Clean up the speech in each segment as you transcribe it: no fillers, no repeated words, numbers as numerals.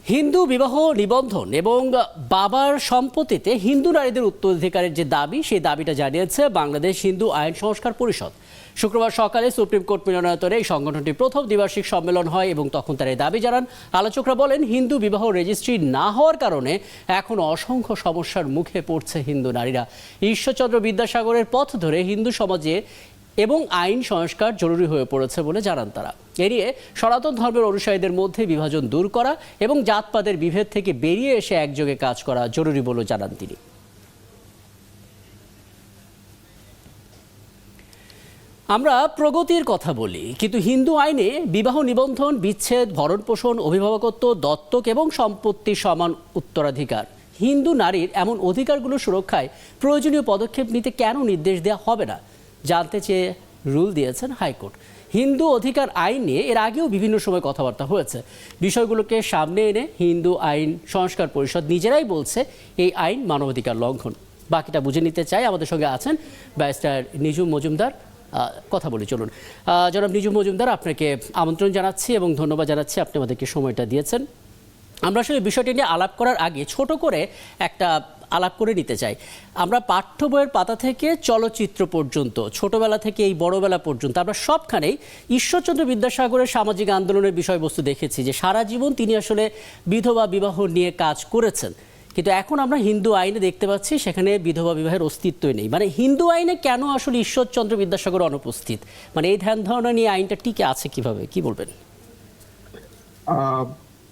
হিন্দু বিবাহ নিবন্ধন এবং বাবার সম্পত্তিতে হিন্দু নারীদের উত্তরাধিকারের যে দাবি সেই দাবিটা জানিয়েছে বাংলাদেশ হিন্দু আইন সংস্কার পরিষদ। শুক্রবার সকালে সুপ্রিম কোর্ট মিলনায়তনে এই সংগঠনটির প্রথম দ্বিবার্ষিক সম্মেলন হয় এবং তখন তারা এই দাবি জানান। আলোচকরা বলেন, হিন্দু বিবাহ রেজিস্ট্রি না হওয়ার কারণে এখন অসংখ্য সমস্যার মুখে পড়ছে হিন্দু নারীরা। ঈশ্বরচন্দ্র বিদ্যাসাগরের পথ ধরে হিন্দু সমাজে এবং আইন সংস্কার জরুরি হয়ে পড়েছে বলে জানান তারা। এড়িয়ে সনাতন ধর্মের অনুসারীদের মধ্যে বিভাজন দূর করা এবং জাতপাতের বিভেদ থেকে বেরিয়ে এসে একযোগে কাজ করা জরুরি বলে জানান তিনি। আমরা প্রগতির কথা বলি, কিন্তু হিন্দু আইনে বিবাহ নিবন্ধন, বিচ্ছেদ, ভরণপোষণ, অভিভাবকত্ব, দত্তক এবং সম্পত্তির সমান উত্তরাধিকার, হিন্দু নারীর এমন অধিকারগুলো সুরক্ষায় প্রয়োজনীয় পদক্ষেপ নিতে কেন নির্দেশ দেওয়া হবে না জানতে চেয়ে রুল দিয়েছেন হাইকোর্ট। হিন্দু অধিকার আইন নিয়ে এর আগেও বিভিন্ন সময় কথাবার্তা হয়েছে। বিষয়গুলোকে সামনে এনে হিন্দু আইন সংস্কার পরিষদ নিজেরাই বলছে এই আইন মানবাধিকার লঙ্ঘন। বাকিটা বুঝে নিতে চাই। আমাদের সঙ্গে আছেন ব্যারিস্টার নিজুম মজুমদার। কথা বলি চলুন। জনাব নিজুম মজুমদার, আপনাকে আমন্ত্রণ জানাচ্ছি এবং ধন্যবাদ জানাচ্ছি আপনি আমাদেরকে সময়টা দিয়েছেন। আমরা আসলে বিষয়টি নিয়ে আলাপ করার আগে ছোট করে একটা আলাপ করে নিতে চাই। আমরা পাঠ্য বইয়ের পাতা থেকে চলচ্চিত্র পর্যন্ত, ছোটবেলা থেকে এই বড়বেলা পর্যন্ত আমরা সবখানেই ঈশ্বরচন্দ্র বিদ্যাসাগরের সামাজিক আন্দোলনের বিষয়বস্তু দেখেছি যে সারা জীবন তিনি আসলে বিধবা বিবাহ নিয়ে কাজ করেছেন। কিন্তু এখন আমরা হিন্দু আইনে দেখতে পাচ্ছি সেখানে বিধবা বিবাহের অস্তিত্বই নেই। মানে হিন্দু আইনে কেন আসলে ঈশ্বরচন্দ্র বিদ্যাসাগর অনুপস্থিত? মানে এই ধ্যান ধারণা নিয়ে আইনটা টিকে আছে কিভাবে, কি বলবেন?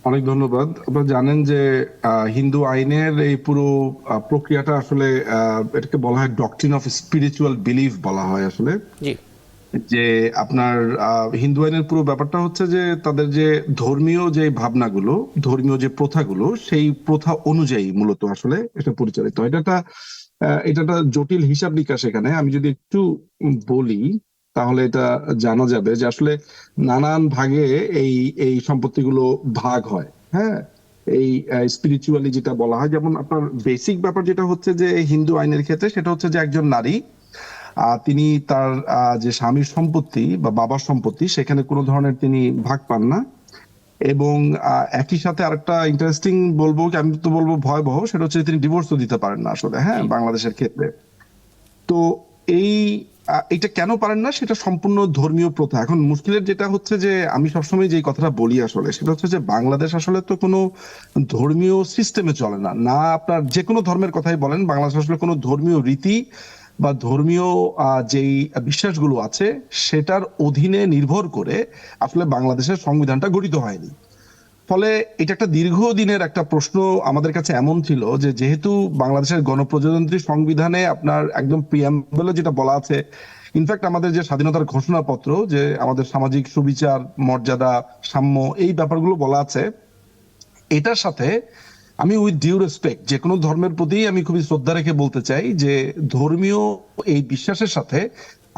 অনেক ধন্যবাদ। আপনারা জানেন যে হিন্দু আইনের এই পুরো প্রক্রিয়াটা আসলে এটাকে বলা হয় ডকট্রিন অফ স্পিরিচুয়াল বিলিফ বলা হয় আসলে। জি। যে আপনার হিন্দু আইনের পুরো ব্যাপারটা হচ্ছে যে তাদের যে ধর্মীয় যে ভাবনাগুলো, ধর্মীয় যে প্রথাগুলো, সেই প্রথা অনুযায়ী মূলত আসলে এটা পরিচালিত হয়। এটা একটা জটিল হিসাব নিকাশ। এখানে আমি যদি একটু বলি তাহলে এটা জানা যাবে যে আসলে নানান ভাগে এই এই সম্পত্তিগুলো ভাগ হয়। হ্যাঁ, এই স্পিরিচুয়ালি যেটা বলা হয়, যেমন আপনার বেসিক ব্যাপার যেটা হচ্ছে যে হিন্দু আইনের ক্ষেত্রে সেটা হচ্ছে যে একজন নারী তিনি তার যে স্বামীর সম্পত্তি বা বাবার সম্পত্তি সেখানে কোনো ধরনের তিনি ভাগ পান না। এবং একই সাথে আরেকটা ইন্টারেস্টিং বলবো, আমি তো বলবো ভয়াবহ, সেটা হচ্ছে তিনি ডিভোর্সও দিতে পারেন না আসলে। হ্যাঁ, বাংলাদেশের ক্ষেত্রে তো এটা কেন পারেন না সেটা সম্পূর্ণ ধর্মীয় প্রথা। এখন মুশকিলের যেটা হচ্ছে যে আমি সবসময় যে কথাটা বলি আসলে সেটা হচ্ছে যে বাংলাদেশ আসলে তো কোনো ধর্মীয় সিস্টেমে চলে না। না, আপনার যে কোনো ধর্মের কথাই বলেন, বাংলাদেশ আসলে কোনো ধর্মীয় রীতি বা ধর্মীয় যেই বিশ্বাসগুলো আছে সেটার অধীনে নির্ভর করে আসলে বাংলাদেশের সংবিধানটা গঠিত হয়নি। ফলে এটা একটা দীর্ঘদিনের একটা প্রশ্ন আমাদের কাছে এমন ছিল যে যেহেতু বাংলাদেশের গণপ্রজাতন্ত্রী সংবিধানে আপনার একদম প্রিয়াম্বলে যেটা বলা আছে, ইনফ্যাক্ট আমাদের যে স্বাধীনতার ঘোষণাপত্র, যে আমাদের সামাজিক সুবিচার, মর্যাদা, সাম্য, এই ব্যাপারগুলো বলা আছে, এটার সাথে আমি উইথ ডিউ রেসপেক্ট যে কোনো ধর্মের প্রতি আমি খুবই শ্রদ্ধা রেখে বলতে চাই যে ধর্মীয় এই বিশ্বাসের সাথে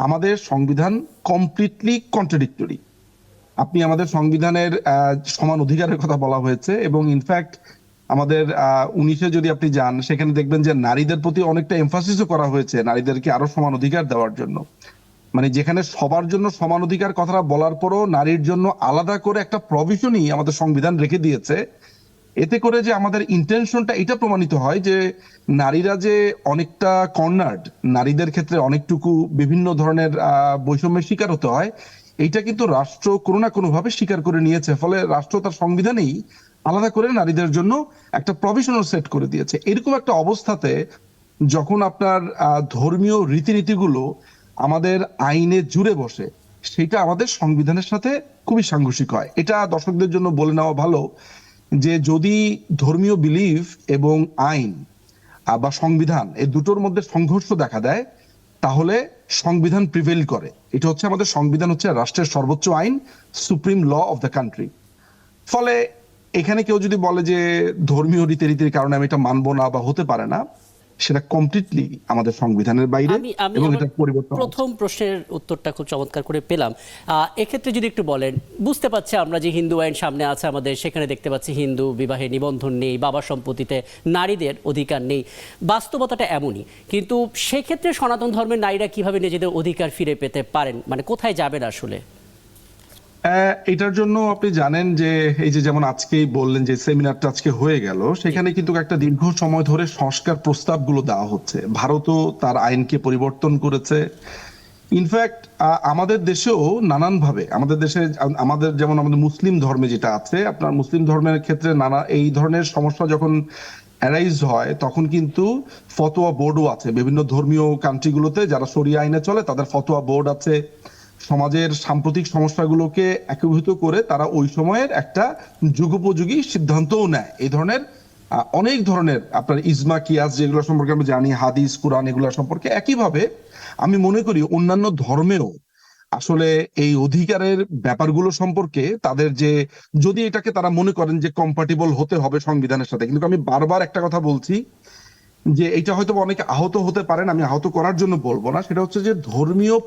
আমাদের সংবিধান কমপ্লিটলি কন্ট্রাডিক্টরি। আপনি আমাদের সংবিধানের সমান অধিকারের কথা বলা হয়েছে এবং ইনফ্যাক্ট আমাদের 19-এ যদি আপনি যান সেখানে দেখবেন যে নারীদের প্রতি অনেকটা এমফাসিসও করা হয়েছে নারীদেরকে আরো সমান অধিকার দেওয়ার জন্য। মানে যেখানে সবার জন্য সমান অধিকার কথাটা বলার পরও নারীর জন্য আলাদা করে একটা প্রভিশনই আমাদের সংবিধান রেখে দিয়েছে। এতে করে যে আমাদের ইন্টেনশনটা এটা প্রমাণিত হয় যে নারীরা যে অনেকটা কর্নার্ড, নারীদের ক্ষেত্রে অনেকটুকু বিভিন্ন ধরনের বৈষম্যের শিকার হতে হয়, এইটা কিন্তু রাষ্ট্র কোনো না কোনো ভাবে স্বীকার করে নিয়েছে। ফলে রাষ্ট্র তার সংবিধানেই আলাদা করে নারীদের জন্য একটা প্রভিশনাল সেট করে দিয়েছে। এরকম একটা অবস্থাতে যখন আপনার ধর্মীয় রীতিনীতিগুলো আমাদের আইনে জুড়ে বসে, সেটা আমাদের সংবিধানের সাথে খুবই সাংঘর্ষিক হয়। এটা দর্শকদের জন্য বলে নেওয়া ভালো যে যদি ধর্মীয় বিলিফ এবং আইন বা সংবিধান এই দুটোর মধ্যে সংঘর্ষ দেখা দেয় তাহলে সংবিধান প্রিভেল করে। এটা হচ্ছে আমাদের সংবিধান হচ্ছে রাষ্ট্রের সর্বোচ্চ আইন, supreme law of the country. ফলে এখানে কেউ যদি বলে যে ধর্মীয় রীতিনীতির কারণে আমি এটা মানবো না বা হতে পারে না, সেটা কমপ্লিটলি আমাদের সংবিধানের বাইরে এবং এটা পরিবর্তন। প্রথম প্রশ্নের উত্তরটা খুব চমৎকার করে পেলাম। এক্ষেত্রে যদি একটু বলেন, বুঝতে পারছি আমরা যে হিন্দু আইন সামনে আছে আমাদের, সেখানে দেখতে পাচ্ছি হিন্দু বিবাহে নিবন্ধন নেই, বাবার সম্পত্তিতে নারীদের অধিকার নেই, বাস্তবতাটা এমনই। কিন্তু সেক্ষেত্রে সনাতন ধর্মের নারীরা কিভাবে নিজেদের অধিকার ফিরে পেতে পারেন? মানে কোথায় যাবেন আসলে? এটার জন্য আপনি জানেন যে এই যে যেমন আজকেই বললেন যে সেমিনারটা আজকে হয়ে গেল, সেখানে কিন্তু একটা দীর্ঘ সময় ধরে সংস্কার প্রস্তাবগুলো দেওয়া হচ্ছে। ভারতও তার আইনকে পরিবর্তন করেছে। ইনফ্যাক্ট আমাদের দেশেও নানানভাবে, আমাদের দেশে আমাদের যেমন আমাদের মুসলিম ধর্মে যেটা আছে, আপনার মুসলিম ধর্মের ক্ষেত্রে নানা এই ধরনের সমস্যা যখন অ্যারাইজ হয় তখন কিন্তু ফতোয়া বোর্ডও আছে। বিভিন্ন ধর্মীয় কান্ট্রিগুলোতে যারা শরিয়া আইনে চলে তাদের ফতোয়া বোর্ড আছে। সমাজের সাম্প্রতিক সমস্যাগুলোকে একীভূত করে তারা ওই সময়ের একটা যুগোপযোগী সিদ্ধান্তও নেয়। এই ধরনের অনেক ধরনের আপনার ইজমা কিয়াস যেগুলো সম্পর্কে আমরা জানি, হাদিস কুরআন এগুলো সম্পর্কে একইভাবে আমি মনে করি অন্যান্য ধর্মেও আসলে এই অধিকারের ব্যাপারগুলো সম্পর্কে তাদের যে, যদি এটাকে তারা মনে করেন যে কম্পাটিবল হতে হবে সংবিধানের সাথে, কিন্তু আমি বারবার একটা কথা বলছি যে এটা হয়তো অনেকে আহত হতে পারেন, আমি আহত করার জন্য বলবো না, সেটা হচ্ছে যে ধর্মীয়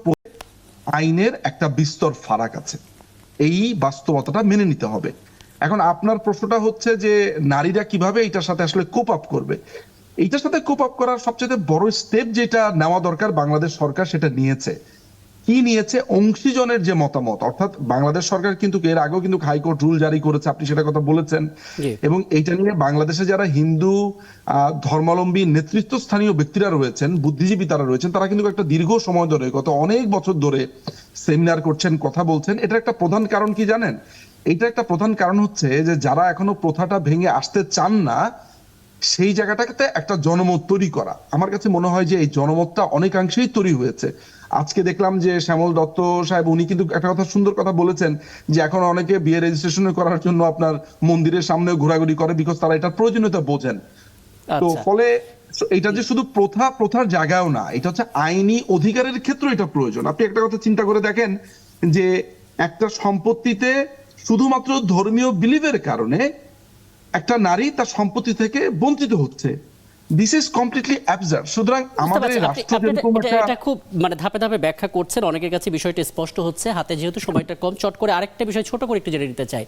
আইনের একটা বিস্তর ফারাক আছে। এই বাস্তবতাটা মেনে নিতে হবে। এখন আপনার প্রশ্নটা হচ্ছে যে নারীরা কিভাবে এটার সাথে আসলে কোপ আপ করবে। এইটার সাথে কোপ আপ করার সবচেয়ে বড় স্টেপ যেটা নেওয়া দরকার, বাংলাদেশ সরকার সেটা নিয়েছে। কি নিয়েছে? অংশীজনের যে মতামত, অর্থাৎ বাংলাদেশ সরকার কিন্তু এর আগেও কিন্তু হাইকোর্ট রুল জারি করেছে, আপনি সেটা কথা বলেছেন। এবং এইটা নিয়ে বাংলাদেশে যারা হিন্দু ধর্মাবলম্বী নেতৃত্বস্থানীয় ব্যক্তিরা রয়েছেন, বুদ্ধিজীবী তারা রয়েছেন, তারা কিন্তু একটা দীর্ঘ সময় ধরে, গত অনেক বছর ধরে সেমিনার করছেন, কথা বলছেন। এটা একটা প্রধান কারণ কি জানেন? এটা একটা প্রধান কারণ হচ্ছে যে যারা এখনো প্রথাটা ভেঙে আসতে চান না, সেই জায়গাটাতে একটা জনমত তৈরি করা। আমার কাছে মনে হয় যে এই জনমতটা অনেকাংশেই তৈরি হয়েছে। আজকে দেখলাম যে শ্যামল দত্ত সাহেব উনি কিন্তু একটা কথা, সুন্দর কথা বলেছেন যে এখন অনেকে বিয়ে রেজিস্ট্রেশন করার জন্য আপনার মন্দিরের সামনে ঘোরাঘুরি করে, বিকজ তারা এটার প্রয়োজনীয়তা বোঝেন। তো ফলে এটা যে শুধু প্রথার জায়গাও না, এটা হচ্ছে আইনি অধিকারের ক্ষেত্রে এটা প্রয়োজন। আপনি একটা কথা চিন্তা করে দেখেন যে একটা সম্পত্তিতে শুধুমাত্র ধর্মীয় বিলিভের কারণে একটা নারী তার সম্পত্তি থেকে বঞ্চিত হচ্ছে। This is completely absurd. সুতরাং আমাদের রাষ্ট্র এটা খুব মানে ধাপে ধাপে ব্যাখ্যা করছেন, অনেকের কাছে বিষয়টা স্পষ্ট হচ্ছে। হাতে যেহেতু সময়টা কম, চট করে আরেকটা বিষয় ছোট করে একটু জেনে নিতে চাই।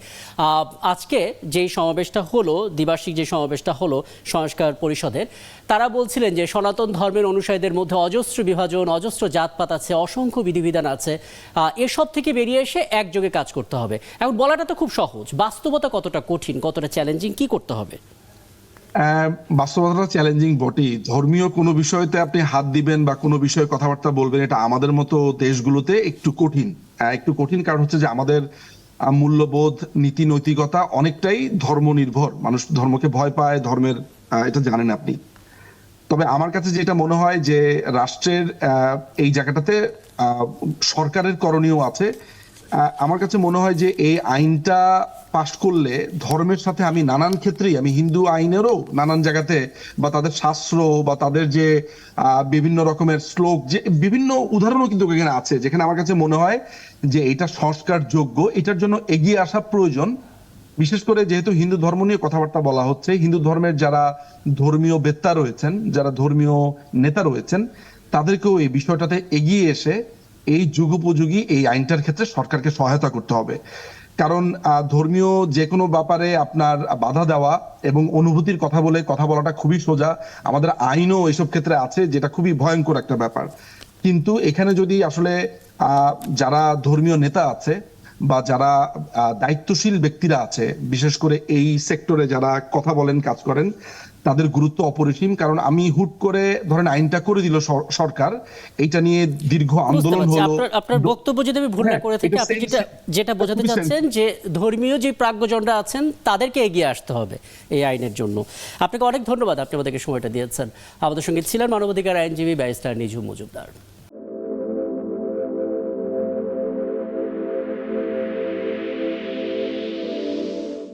আজকে যেই সমাবেশটা হলো, দ্বিবার্ষিক যে সমাবেশটা হলো সংস্কার পরিষদের, তারা বলছিলেন যে সনাতন ধর্মের অনুসারীদের মধ্যে অজস্র বিভাজন, অজস্র জাতপাত আছে, অসংখ্য বিধিবিধান আছে, এসব থেকে বেরিয়ে এসে একযোগে কাজ করতে হবে। এখন বলাটা তো খুব সহজ, বাস্তবতা কতটা কঠিন, কতটা চ্যালেঞ্জিং, কি করতে হবে? বাস্তবতা চ্যালেঞ্জিং বটেই। ধর্মীয় কোনো বিষয়তে আপনি হাত দিবেন বা কোনো বিষয়ে কথাবার্তা বলবেন, এটা আমাদের মতো দেশগুলোতে একটু কঠিন। একটু কঠিন কারণ হচ্ছে যে আমাদের মূল্যবোধ, নীতি নৈতিকতা অনেকটাই ধর্ম নির্ভর। মানুষ ধর্মকে ভয় পায়, ধর্মের এটা জানেন আপনি। তবে আমার কাছে যেটা মনে হয় যে রাষ্ট্রের এই জায়গাটাতে সরকারের করণীয় আছে। আমার কাছে মনে হয় যে এই আইনটা পাশ করলে ধর্মের সাথে, আমি নানান ক্ষেত্রেই, আমি হিন্দু আইনেরও নানান জায়গাতে বা তাদের শাস্ত্র বা তাদের যে বিভিন্ন রকমের শ্লোক, যে বিভিন্ন উদাহরণও কিন্তু এখানে আছে যেখানে আমার কাছে মনে হয় যে এটা সংস্কার যোগ্য, এটার জন্য এগিয়ে আসা প্রয়োজন। বিশেষ করে যেহেতু হিন্দু ধর্ম নিয়ে কথাবার্তা বলা হচ্ছে, হিন্দু ধর্মের যারা ধর্মীয় বেত্তা রয়েছেন, যারা ধর্মীয় নেতা রয়েছেন, তাদেরকেও এই বিষয়টাতে এগিয়ে এসে এই যুগোপযোগী এই আইনটার ক্ষেত্রে সরকারকে সহায়তা করতে হবে। কারণ ধর্মীয় যে কোনো ব্যাপারে আপনার বাধা দেওয়া এবং অনুভূতির কথা বলাটা খুবই সোজা। আমাদের আইনও এসব ক্ষেত্রে আছে, যেটা খুবই ভয়ঙ্কর একটা ব্যাপার। কিন্তু এখানে যদি আসলে যারা ধর্মীয় নেতা আছে বা যারা দায়িত্বশীল ব্যক্তিরা আছে, বিশেষ করে এই সেক্টরে যারা কথা বলেন, কাজ করেন, তাদের গুরুত্ব অপরিসীম। কারণ আমি হুট করে ধরেন আইনটা করে দিল সরকার, এইটা নিয়ে দীর্ঘ আন্দোলন হলো। আপনার বক্তব্য যদি আমি ভুল না করে থাকি, আপনি যেটা বোঝাতে চাচ্ছেন যে ধর্মীয় যে প্রাজ্ঞজনরা আছেন তাদেরকে এগিয়ে আসতে হবে এই আইনের জন্য। আপনাকে অনেক ধন্যবাদ, আপনি আমাদেরকে সময়টা দিয়েছেন। আমাদের সঙ্গে ছিলেন মানবাধিকার আইনজীবী ব্যারিস্টার নিঝুম মজুমদার।